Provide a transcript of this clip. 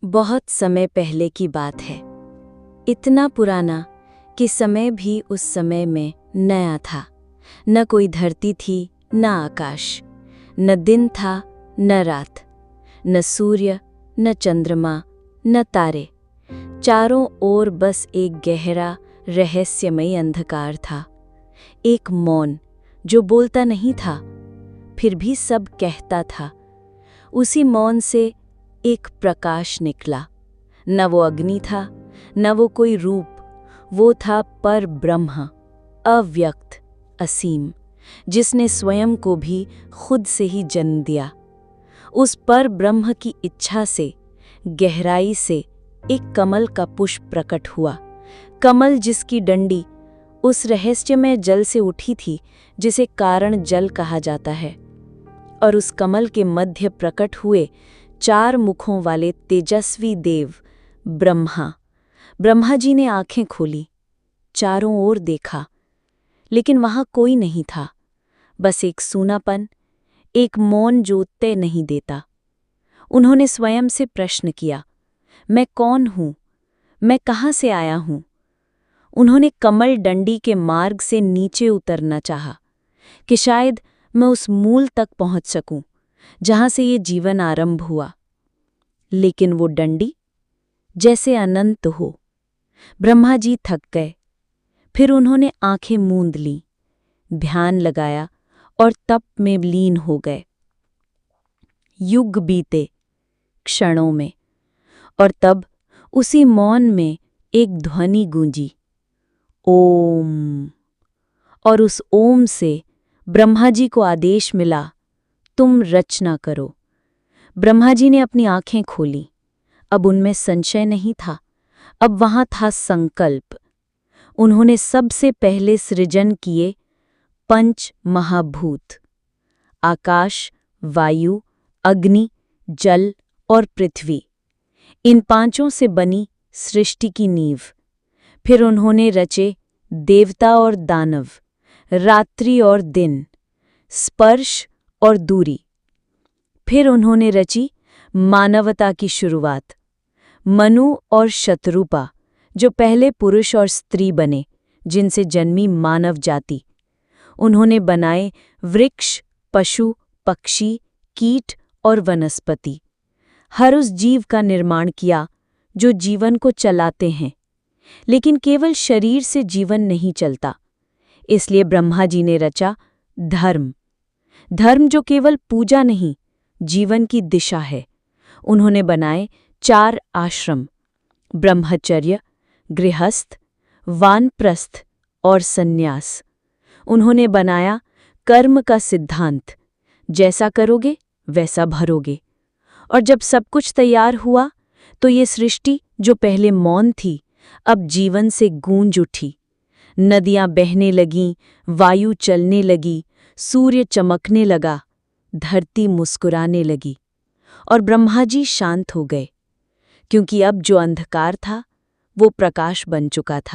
बहुत समय पहले की बात है। इतना पुराना कि समय भी उस समय में नया था। न कोई धरती थी, न आकाश, न दिन था, न रात, न सूर्य, न चंद्रमा, न तारे। चारों ओर बस एक गहरा रहस्यमयी अंधकार था। एक मौन जो बोलता नहीं था, फिर भी सब कहता था। उसी मौन से एक प्रकाश निकला। न वो अग्नि था, न वो कोई रूप, वो था पर ब्रह्म, अव्यक्त, असीम, जिसने स्वयं को भी खुद से ही जन्म दिया। उस पर ब्रह्म की इच्छा से, गहराई से एक कमल का पुष्प प्रकट हुआ। कमल जिसकी डंडी उस रहस्यमय जल से उठी थी जिसे कारण जल कहा जाता है। और उस कमल के मध्य प्रकट हुए 4 मुखों वाले तेजस्वी देव ब्रह्मा जी ने आंखें खोली, चारों ओर देखा, लेकिन वहां कोई नहीं था। बस एक सूनापन, एक मौन जो उत्तर नहीं देता। उन्होंने स्वयं से प्रश्न किया, मैं कौन हूं? मैं कहां से आया हूं? उन्होंने कमल डंडी के मार्ग से नीचे उतरना चाहा कि शायद मैं उस मूल तक पहुंच सकूं जहां से ये जीवन आरंभ हुआ। लेकिन वो डंडी जैसे अनंत हो। ब्रह्मा जी थक गए। फिर उन्होंने आंखें मूंद लीं, ध्यान लगाया और तप में लीन हो गए। युग बीते क्षणों में, और तब उसी मौन में एक ध्वनि गूंजी, ओम। और उस ओम से ब्रह्मा जी को आदेश मिला, तुम रचना करो। ब्रह्मा जी ने अपनी आंखें खोली। अब उनमें संशय नहीं था, अब वहां था संकल्प। उन्होंने सबसे पहले सृजन किए 5 महाभूत, आकाश, वायु, अग्नि, जल और पृथ्वी। इन 5 से बनी सृष्टि की नींव। फिर उन्होंने रचे देवता और दानव, रात्रि और दिन, स्पर्श और दूरी। फिर उन्होंने रची मानवता की शुरुआत, मनु और शतरूपा, जो पहले पुरुष और स्त्री बने, जिनसे जन्मी मानव जाति। उन्होंने बनाए वृक्ष, पशु, पक्षी, कीट और वनस्पति। हर उस जीव का निर्माण किया जो जीवन को चलाते हैं। लेकिन केवल शरीर से जीवन नहीं चलता। इसलिए ब्रह्मा जी ने रचा धर्म। धर्म जो केवल पूजा नहीं, जीवन की दिशा है। उन्होंने बनाए 4 आश्रम, ब्रह्मचर्य, गृहस्थ, वानप्रस्थ और सन्यास। उन्होंने बनाया कर्म का सिद्धांत, जैसा करोगे वैसा भरोगे। और जब सब कुछ तैयार हुआ तो ये सृष्टि जो पहले मौन थी, अब जीवन से गूंज उठी। नदियां बहने लगीं, वायु चलने लगी, सूर्य चमकने लगा, धरती मुस्कुराने लगी। और ब्रह्मा जी शांत हो गए, क्योंकि अब जो अंधकार था वो प्रकाश बन चुका था।